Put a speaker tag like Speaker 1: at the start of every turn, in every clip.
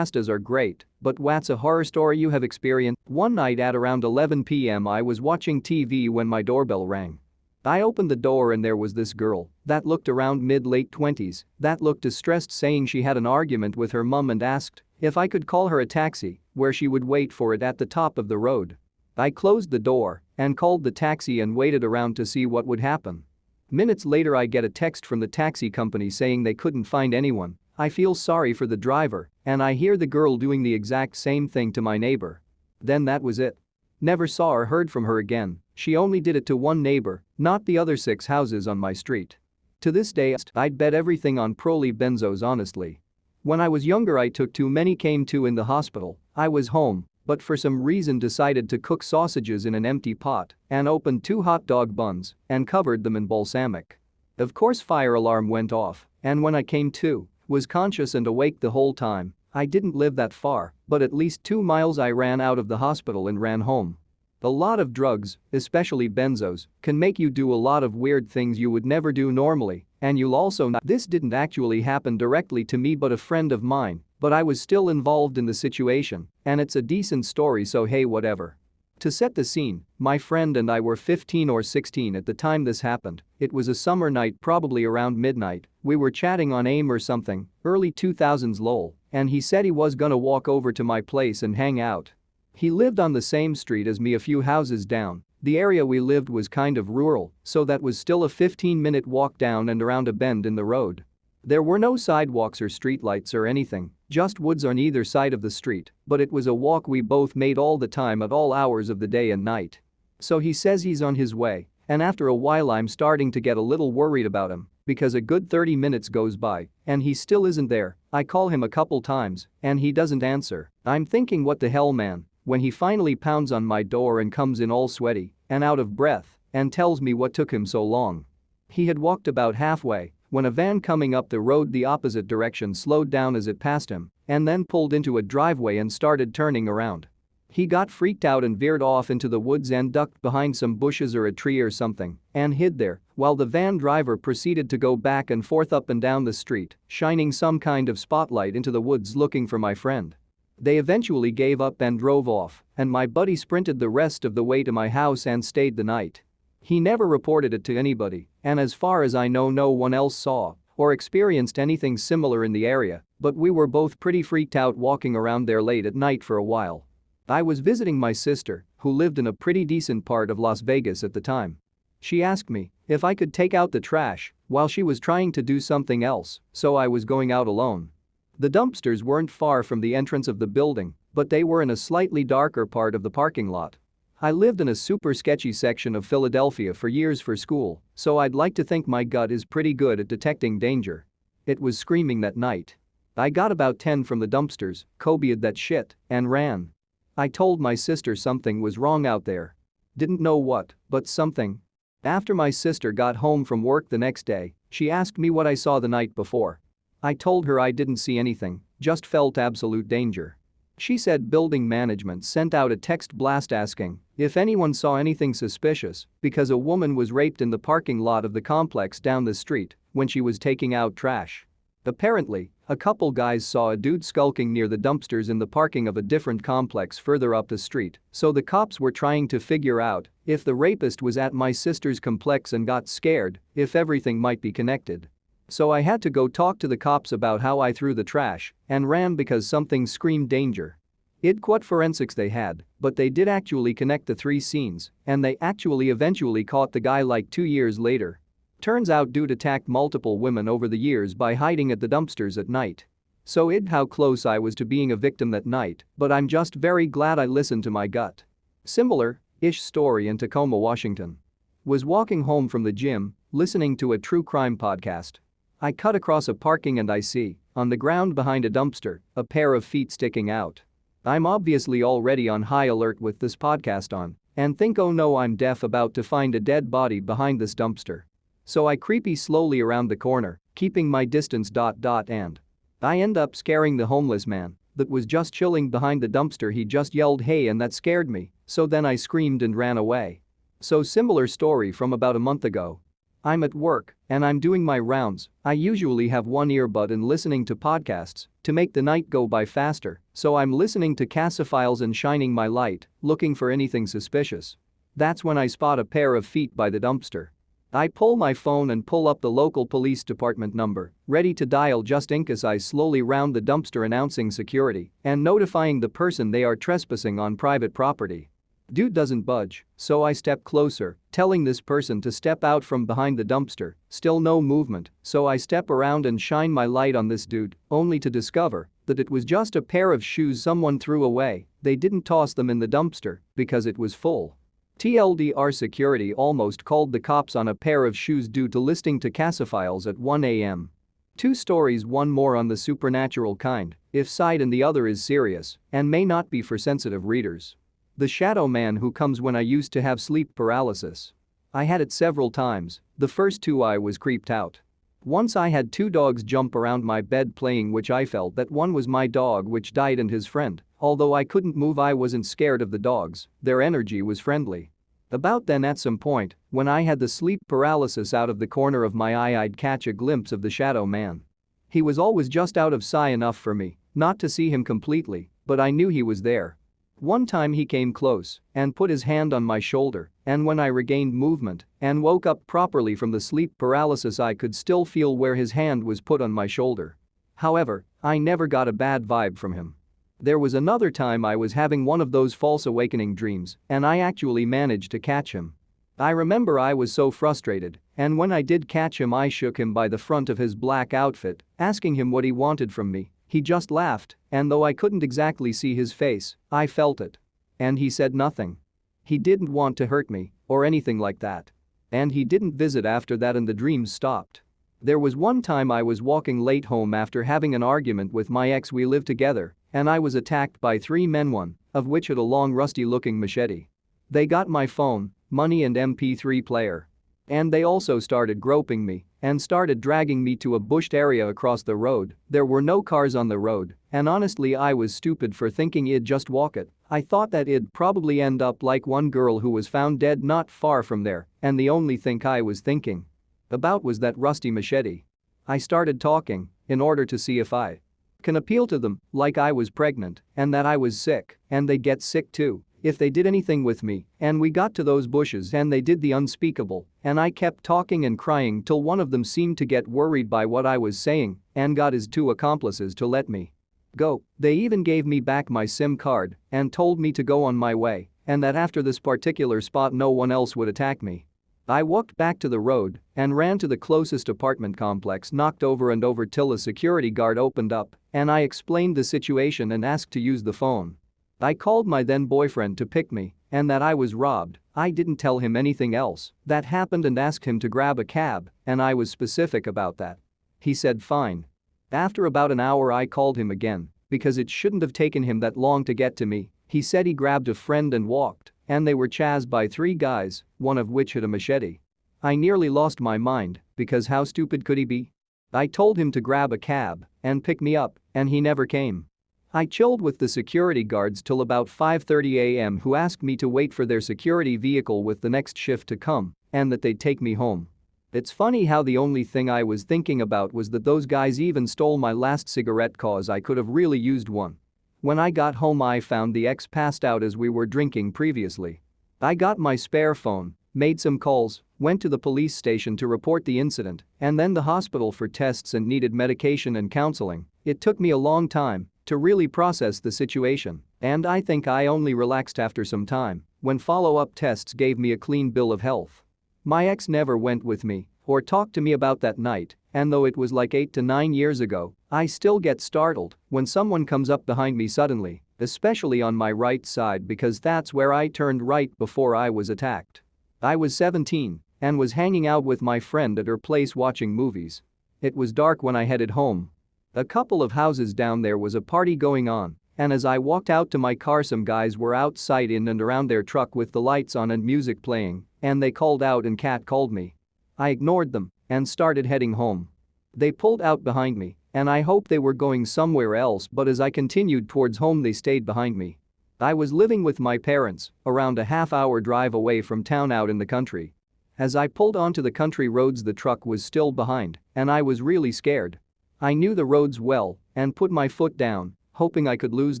Speaker 1: Pastas are great, but what's a horror story you have experienced? One night at around 11 p.m. I was watching TV when my doorbell rang. I opened the door and there was this girl that looked around mid-late 20s that looked distressed, saying she had an argument with her mum and asked if I could call her a taxi where she would wait for it at the top of the road. I closed the door and called the taxi and waited around to see what would happen. Minutes later I get a text from the taxi company saying they couldn't find anyone. I feel sorry for the driver and I hear the girl doing the exact same thing to my neighbor. Then that was it. Never saw or heard from her again. She only did it to one neighbor, not the other 6 houses on my street. To this day, I'd bet everything on Proly benzos, honestly. When I was younger I took too many, came to in the hospital. I was home, but for some reason decided to cook sausages in an empty pot and opened 2 hot dog buns and covered them in balsamic. Of course fire alarm went off, and when I came to, was conscious and awake the whole time. I didn't live that far, but at least 2 miles I ran out of the hospital and ran home. A lot of drugs, especially benzos, can make you do a lot of weird things you would never do normally, and you'll also not. This didn't actually happen directly to me but a friend of mine, but I was still involved in the situation, and it's a decent story, so hey, whatever. To set the scene, my friend and I were 15 or 16 at the time this happened. It was a summer night, probably around midnight. We were chatting on AIM or something, early 2000s lol, and he said he was gonna walk over to my place and hang out. He lived on the same street as me, a few houses down. The area we lived was kind of rural, so that was still a 15-minute walk down and around a bend in the road. There were no sidewalks or streetlights or anything, just woods on either side of the street, but it was a walk we both made all the time at all hours of the day and night. So he says he's on his way, and after a while I'm starting to get a little worried about him because a good 30 minutes goes by and he still isn't there. I call him a couple times and he doesn't answer. I'm thinking, what the hell, man, when he finally pounds on my door and comes in all sweaty and out of breath and tells me what took him so long. He had walked about halfway when a van coming up the road the opposite direction slowed down as it passed him and then pulled into a driveway and started turning around. He got freaked out and veered off into the woods and ducked behind some bushes or a tree or something and hid there while the van driver proceeded to go back and forth up and down the street, shining some kind of spotlight into the woods looking for my friend. They eventually gave up and drove off, and my buddy sprinted the rest of the way to my house and stayed the night. He never reported it to anybody, and as far as I know no one else saw or experienced anything similar in the area, but we were both pretty freaked out walking around there late at night for a while. I was visiting my sister, who lived in a pretty decent part of Las Vegas at the time. She asked me if I could take out the trash while she was trying to do something else, so I was going out alone. The dumpsters weren't far from the entrance of the building, but they were in a slightly darker part of the parking lot. I lived in a super sketchy section of Philadelphia for years for school, so I'd like to think my gut is pretty good at detecting danger. It was screaming that night. I got about 10 from the dumpsters, Kobe'd that shit, and ran. I told my sister something was wrong out there. Didn't know what, but something. After my sister got home from work the next day, she asked me what I saw the night before. I told her I didn't see anything, just felt absolute danger. She said building management sent out a text blast asking if anyone saw anything suspicious because a woman was raped in the parking lot of the complex down the street when she was taking out trash. Apparently, a couple guys saw a dude skulking near the dumpsters in the parking of a different complex further up the street, so the cops were trying to figure out if the rapist was at my sister's complex and got scared if everything might be connected. So I had to go talk to the cops about how I threw the trash and ran because something screamed danger. It what forensics they had, but they did actually connect the 3 scenes, and they actually eventually caught the guy like 2 years later. Turns out dude attacked multiple women over the years by hiding at the dumpsters at night. So how close I was to being a victim that night, but I'm just very glad I listened to my gut. Similar-ish story in Tacoma, Washington. Was walking home from the gym, listening to a true crime podcast. I cut across a parking and I see, on the ground behind a dumpster, a pair of feet sticking out. I'm obviously already on high alert with this podcast on and think, oh no, I'm about to find a dead body behind this dumpster. So I creepy slowly around the corner, keeping my distance and I end up scaring the homeless man that was just chilling behind the dumpster. He just yelled hey and that scared me, so then I screamed and ran away. So similar story from about a month ago. I'm at work and I'm doing my rounds. I usually have one earbud and listening to podcasts to make the night go by faster, so I'm listening to Casophiles and shining my light, looking for anything suspicious. That's when I spot a pair of feet by the dumpster. I pull my phone and pull up the local police department number, ready to dial just in case. I slowly round the dumpster announcing security and notifying the person they are trespassing on private property. Dude doesn't budge, so I step closer, telling this person to step out from behind the dumpster. Still no movement, so I step around and shine my light on this dude, only to discover that it was just a pair of shoes someone threw away. They didn't toss them in the dumpster because it was full. TLDR, security almost called the cops on a pair of shoes due to listening to Casophiles at 1 a.m. Two stories, one more on the supernatural kind, if side, and the other is serious and may not be for sensitive readers. The shadow man who comes when I used to have sleep paralysis. I had it several times. The first two I was creeped out. Once I had two dogs jump around my bed playing, which I felt that one was my dog which died and his friend. Although I couldn't move, I wasn't scared of the dogs, their energy was friendly. About then, at some point, when I had the sleep paralysis, out of the corner of my eye I'd catch a glimpse of the shadow man. He was always just out of sight enough for me not to see him completely, but I knew he was there. One time he came close and put his hand on my shoulder, and when I regained movement and woke up properly from the sleep paralysis, I could still feel where his hand was put on my shoulder. However, I never got a bad vibe from him. There was another time I was having one of those false awakening dreams, and I actually managed to catch him. I remember I was so frustrated, and when I did catch him I shook him by the front of his black outfit, asking him what he wanted from me. He just laughed, and though I couldn't exactly see his face, I felt it. And he said nothing. He didn't want to hurt me or anything like that. And he didn't visit after that, and the dreams stopped. There was one time I was walking late home after having an argument with my ex. We lived together, and I was attacked by three men, one of which had a long rusty-looking machete. They got my phone, money and MP3 player. And they also started groping me and started dragging me to a bushed area across the road. There were no cars on the road, and honestly I was stupid for thinking I'd just walk it. I thought that it'd probably end up like one girl who was found dead not far from there, and the only thing I was thinking about was that rusty machete. I started talking in order to see if I can appeal to them, like I was pregnant and that I was sick and they'd get sick too if they did anything with me. And we got to those bushes and they did the unspeakable, and I kept talking and crying till one of them seemed to get worried by what I was saying and got his two accomplices to let me go. They even gave me back my SIM card and told me to go on my way and that after this particular spot no one else would attack me. I walked back to the road and ran to the closest apartment complex, knocked over and over till a security guard opened up, and I explained the situation and asked to use the phone. I called my then boyfriend to pick me and that I was robbed. I didn't tell him anything else that happened and asked him to grab a cab, and I was specific about that. He said fine. After about an hour I called him again because it shouldn't have taken him that long to get to me. He said he grabbed a friend and walked, and they were chased by three guys, one of which had a machete. I nearly lost my mind because how stupid could he be? I told him to grab a cab and pick me up, and he never came. I chilled with the security guards till about 5:30 a.m. who asked me to wait for their security vehicle with the next shift to come and that they'd take me home. It's funny how the only thing I was thinking about was that those guys even stole my last cigarette cause I could have really used one. When I got home I found the ex passed out as we were drinking previously. I got my spare phone, made some calls, went to the police station to report the incident, and then the hospital for tests and needed medication and counseling. It took me a long time to really process the situation, and I think I only relaxed after some time when follow-up tests gave me a clean bill of health. My ex never went with me or talked to me about that night, and though it was like 8 to 9 years ago, I still get startled when someone comes up behind me suddenly, especially on my right side because that's where I turned right before I was attacked. I was 17 and was hanging out with my friend at her place watching movies. It was dark when I headed home. A couple of houses down there was a party going on, and as I walked out to my car some guys were outside in and around their truck with the lights on and music playing, and they called out and cat called me. I ignored them and started heading home. They pulled out behind me, and I hoped they were going somewhere else, but as I continued towards home they stayed behind me. I was living with my parents, around a half-hour drive away from town out in the country. As I pulled onto the country roads, the truck was still behind, and I was really scared. I knew the roads well and put my foot down, hoping I could lose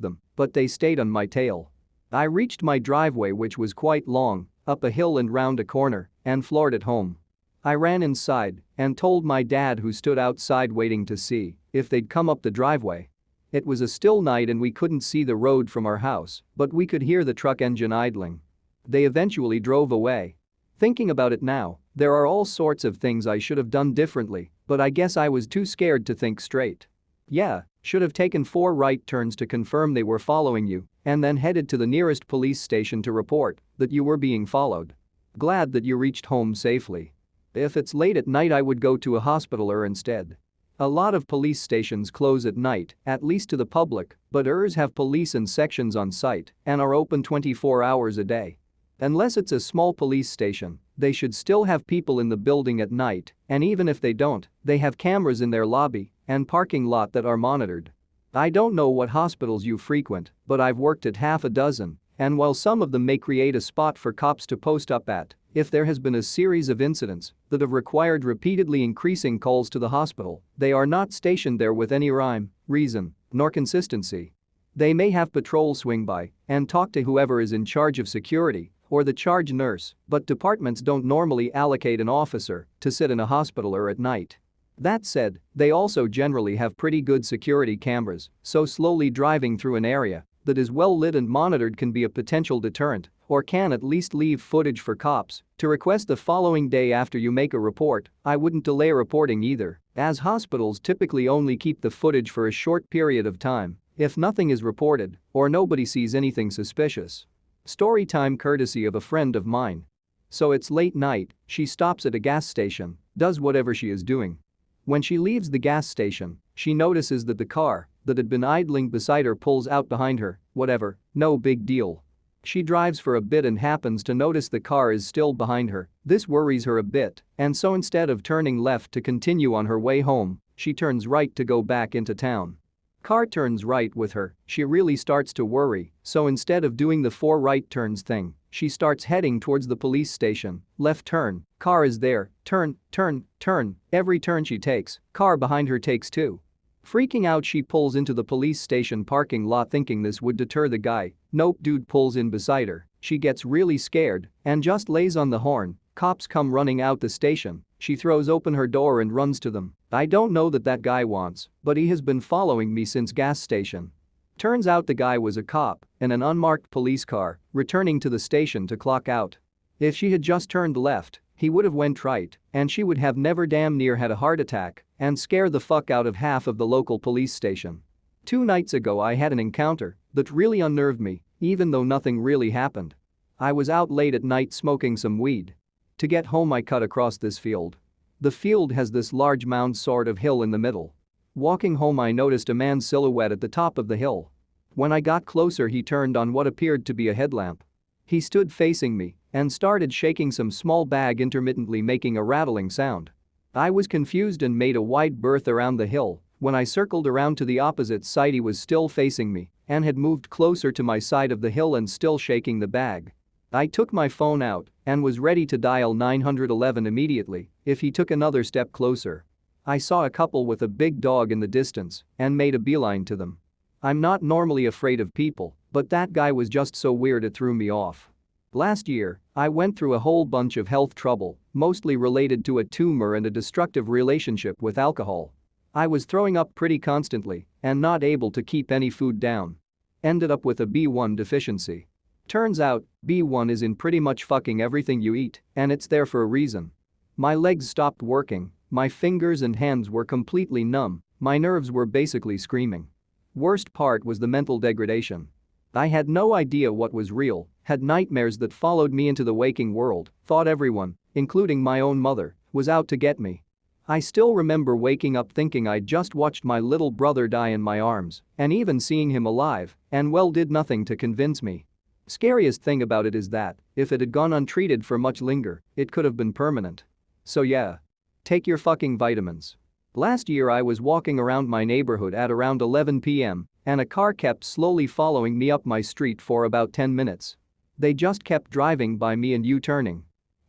Speaker 1: them, but they stayed on my tail. I reached my driveway, which was quite long, up a hill and round a corner, and floored it home. I ran inside and told my dad, who stood outside waiting to see if they'd come up the driveway. It was a still night and we couldn't see the road from our house, but we could hear the truck engine idling. They eventually drove away. Thinking about it now, there are all sorts of things I should have done differently, but I guess I was too scared to think straight. Yeah, should have taken 4 right turns to confirm they were following you, and then headed to the nearest police station to report that you were being followed. Glad that you reached home safely. If it's late at night, I would go to a hospital instead. A lot of police stations close at night, at least to the public, but ours have police and sections on site and are open 24 hours a day. Unless it's a small police station, they should still have people in the building at night, and even if they don't, they have cameras in their lobby and parking lot that are monitored. I don't know what hospitals you frequent, but I've worked at half a dozen, and while some of them may create a spot for cops to post up at, if there has been a series of incidents that have required repeatedly increasing calls to the hospital, they are not stationed there with any rhyme, reason, nor consistency. They may have patrol swing by and talk to whoever is in charge of security or the charge nurse, but departments don't normally allocate an officer to sit in a hospital or at night. That said, they also generally have pretty good security cameras, so slowly driving through an area that is well lit and monitored can be a potential deterrent, or can at least leave footage for cops to request the following day after you make a report. I wouldn't delay reporting either, as hospitals typically only keep the footage for a short period of time if nothing is reported or nobody sees anything suspicious. Story time courtesy of a friend of mine. So it's late night, she stops at a gas station, does whatever she is doing. When she leaves the gas station, she notices that the car that had been idling beside her pulls out behind her. Whatever, no big deal. She drives for a bit and happens to notice the car is still behind her. This worries her a bit, and so instead of turning left to continue on her way home, she turns right to go back into town. Car turns right with her. She really starts to worry, so instead of doing the 4 right turns thing, she starts heading towards the police station. Left turn, car is there, turn, turn, turn. Every turn she takes, car behind her takes 2. Freaking out, she pulls into the police station parking lot thinking this would deter the guy. Nope, dude pulls in beside her. She gets really scared and just lays on the horn. Cops come running out the station. She throws open her door and runs to them. I don't know that guy wants, but he has been following me since gas station. Turns out the guy was a cop in an unmarked police car returning to the station to clock out. If she had just turned left, he would have went right, and she would have never damn near had a heart attack and scare the fuck out of half of the local police station. 2 nights ago I had an encounter that really unnerved me, even though nothing really happened. I was out late at night smoking some weed. To get home I cut across this field. The field has this large mound sort of hill in the middle. Walking home I noticed a man's silhouette at the top of the hill. When I got closer he turned on what appeared to be a headlamp. He stood facing me and started shaking some small bag intermittently, making a rattling sound. I was confused and made a wide berth around the hill. When I circled around to the opposite side he was still facing me and had moved closer to my side of the hill and still shaking the bag. I took my phone out and was ready to dial 911 immediately if he took another step closer. I saw a couple with a big dog in the distance and made a beeline to them. I'm not normally afraid of people, but that guy was just so weird it threw me off. Last year, I went through a whole bunch of health trouble, mostly related to a tumor and a destructive relationship with alcohol. I was throwing up pretty constantly and not able to keep any food down. Ended up with a B1 deficiency. Turns out, B1 is in pretty much fucking everything you eat, and it's there for a reason. My legs stopped working, my fingers and hands were completely numb, my nerves were basically screaming. Worst part was the mental degradation. I had no idea what was real, had nightmares that followed me into the waking world, thought everyone, including my own mother, was out to get me. I still remember waking up thinking I'd just watched my little brother die in my arms, and even seeing him alive, and well did nothing to convince me. Scariest thing about it is that, if it had gone untreated for much longer, it could have been permanent. So yeah. Take your fucking vitamins. Last year I was walking around my neighborhood at around 11 p.m. and a car kept slowly following me up my street for about 10 minutes. They just kept driving by me and U-turning.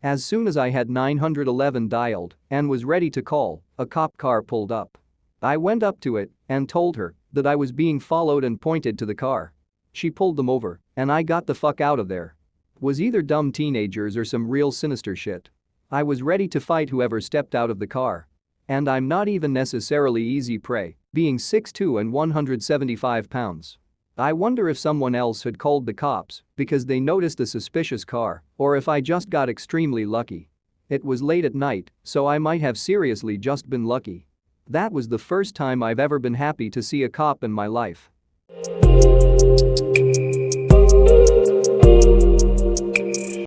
Speaker 1: As soon as I had 911 dialed and was ready to call, a cop car pulled up. I went up to it and told her that I was being followed and pointed to the car. She pulled them over, and I got the fuck out of there. Was either dumb teenagers or some real sinister shit. I was ready to fight whoever stepped out of the car. And I'm not even necessarily easy prey, being 6'2" and 175 pounds. I wonder if someone else had called the cops because they noticed a suspicious car or if I just got extremely lucky. It was late at night, so I might have seriously just been lucky. That was the first time I've ever been happy to see a cop in my life.